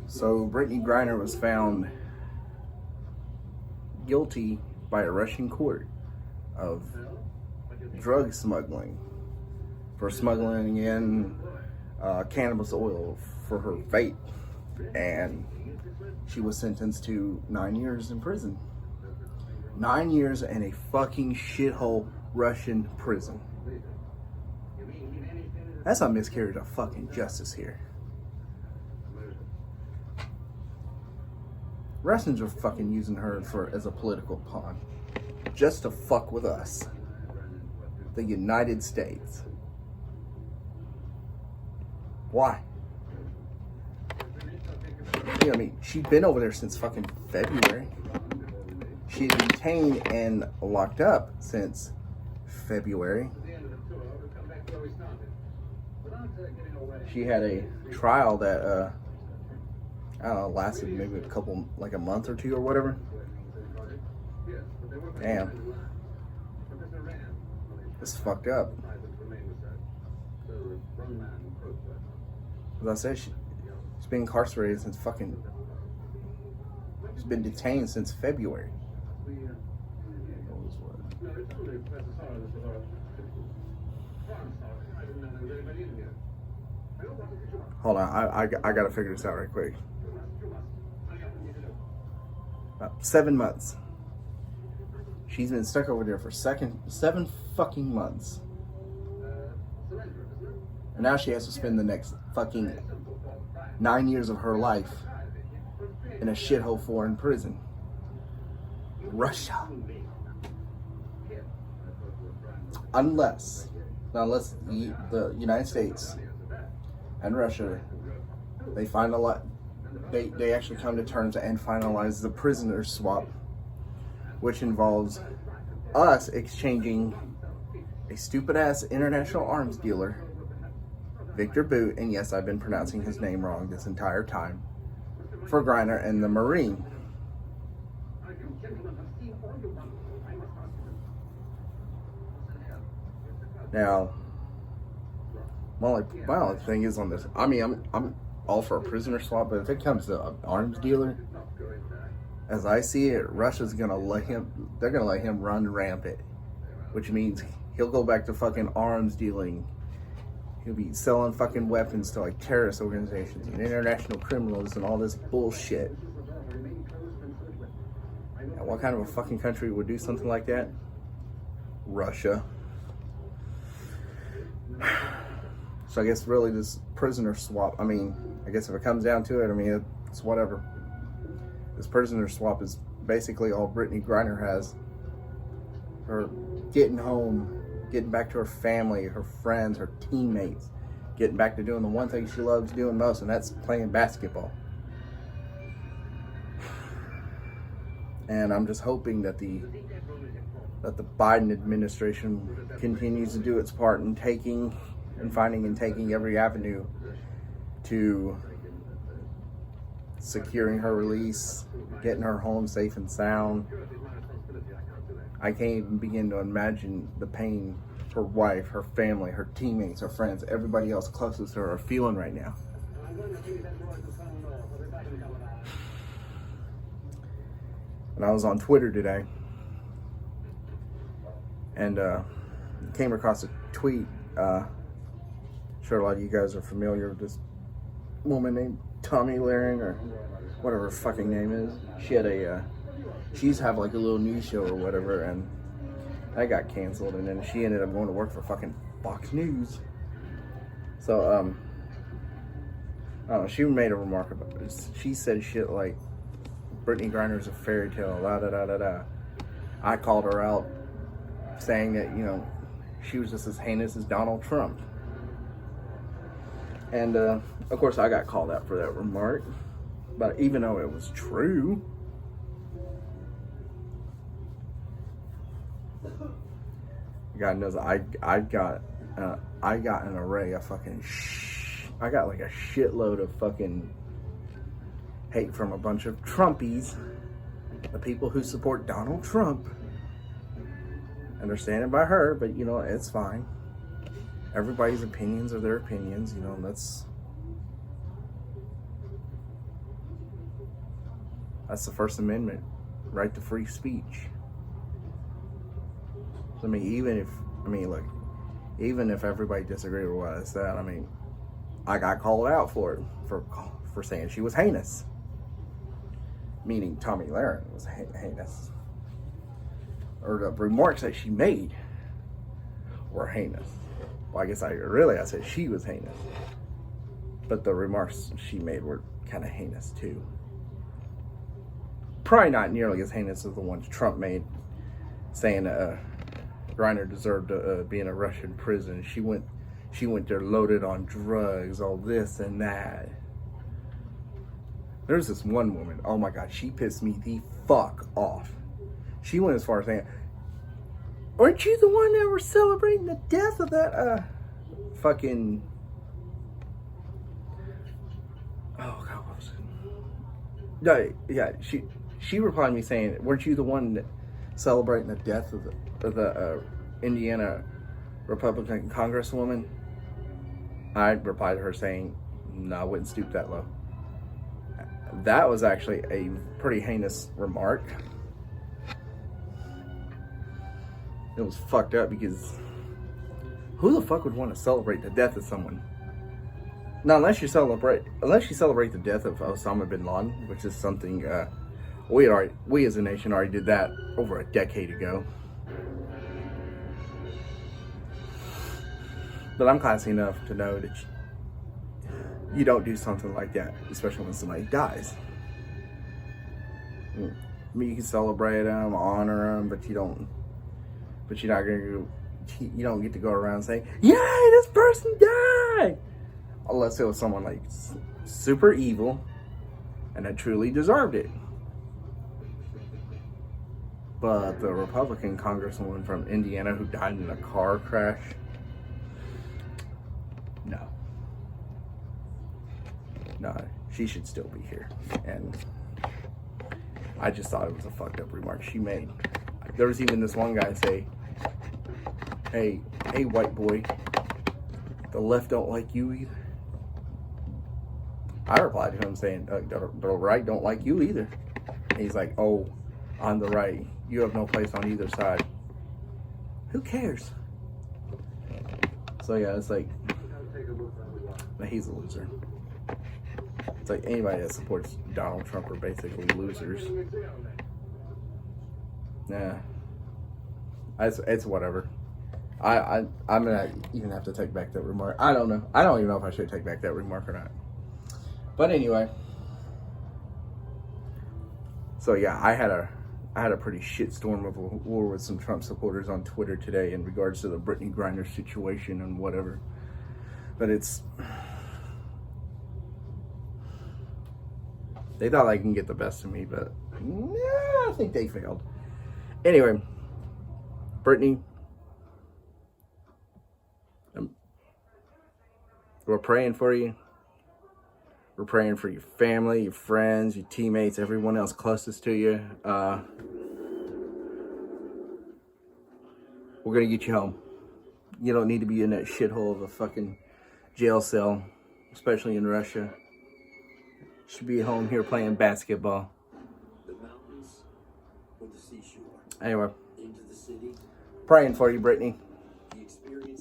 So Brittney Griner was found guilty by a Russian court of drug smuggling for smuggling in cannabis oil for her vape, and she was sentenced to 9 years in prison. 9 years in a fucking shithole Russian prison. That's a miscarriage of fucking justice here. Russians are fucking using her as a political pawn, just to fuck with us, the United States. Why? You know, I mean, she'd been over there since fucking February. She's detained and locked up since February. She had a trial that I don't know, lasted maybe a month or two or whatever. Damn. It's fucked up. As I said, she's been incarcerated since fucking... She's been detained since February. Hold on, I gotta figure this out right quick. About 7 months. She's been stuck over there for 7 fucking months. And now she has to spend the next fucking 9 years of her life in a shithole foreign prison. Russia. Unless the United States and Russia, they actually come to terms and finalize the prisoner swap, which involves us exchanging a stupid ass international arms dealer, Victor Boot, and yes, I've been pronouncing his name wrong this entire time, for Griner and the Marine. Now, my only thing is on this. I mean, I'm all for a prisoner swap, but if it comes to an arms dealer, as I see it, Russia's gonna let him. They're gonna let him run rampant, which means he'll go back to fucking arms dealing. He'll be selling fucking weapons to like terrorist organizations and international criminals and all this bullshit. And what kind of a fucking country would do something like that? Russia. So I guess really this prisoner swap, I mean, I guess if it comes down to it, I mean, it's whatever. This prisoner swap is basically all Brittney Griner has. Her getting home, getting back to her family, her friends, her teammates, getting back to doing the one thing she loves doing most, and that's playing basketball. And I'm just hoping that the Biden administration continues to do its part in finding and taking every avenue to securing her release, getting her home safe and sound. I can't even begin to imagine the pain her wife, her family, her teammates, her friends, everybody else closest to her are feeling right now. And I was on Twitter today and came across a tweet. Sure, a lot of you guys are familiar with this woman named Tommy Lahren, or whatever her fucking name is. She had she used to have like a little news show or whatever, and that got canceled, and then she ended up going to work for fucking Fox News. So, I don't know, she made a remark about this. She said shit like, Brittney Griner's a fairy tale, la da da da da. I called her out, saying that, you know, she was just as heinous as Donald Trump. And, of course, I got called out for that remark. But even though it was true, God knows I got an array of fucking I got like a shitload of fucking hate from a bunch of Trumpies, the people who support Donald Trump, and they're standing by her. But you know, it's fine. Everybody's opinions are their opinions. You know, That's the First Amendment, right to free speech. I mean, even if everybody disagreed with what I said, I mean, I got called out for it, for saying she was heinous. Meaning Tommy Lahren was heinous. Or the remarks that she made were heinous. Well, I guess I said she was heinous. But the remarks she made were kind of heinous too. Probably not nearly as heinous as the ones Trump made, saying Griner deserved to be in a Russian prison. She went there loaded on drugs, all this and that. There's this one woman, oh my God, she pissed me the fuck off. She went as far as saying, "Aren't you the one that were celebrating the death of that fucking..." Oh God, what was it? No, yeah, she replied to me saying, "Weren't you the one that celebrating the death of the Indiana Republican Congresswoman?" I replied to her saying, "No, I wouldn't stoop that low." That was actually a pretty heinous remark. It was fucked up because who the fuck would want to celebrate the death of someone? Now, unless you celebrate the death of Osama bin Laden, which is something we as a nation already did that over a decade ago. But I'm classy enough to know that you don't do something like that, especially when somebody dies. I mean, you can celebrate them, honor them, but you don't. But you're not gonna. You don't get to go around saying, "Yay, this person died," unless it was someone like super evil and that truly deserved it. But the Republican Congresswoman from Indiana who died in a car crash, no, she should still be here. And I just thought it was a fucked up remark she made. There was even this one guy say, hey, white boy, the left don't like you either. I replied to him saying, the right don't like you either. And he's like, "Oh, on the right, you have no place on either side." Who cares? So yeah, it's like, he's a loser. It's like anybody that supports Donald Trump are basically losers. Nah, it's whatever. I'm gonna even have to take back that remark. I don't know. I don't even know if I should take back that remark or not. But anyway, so yeah, I had a pretty shitstorm of a war with some Trump supporters on Twitter today in regards to the Brittney Griner situation and whatever. But they thought they can get the best of me, but I think they failed. Anyway, Brittney, we're praying for you. We're praying for your family, your friends, your teammates, everyone else closest to you. We're going to get you home. You don't need to be in that shithole of a fucking jail cell, especially in Russia. You should be home here playing basketball. The mountains or the seashore? Anyway, Into the city? praying for you, Brittney.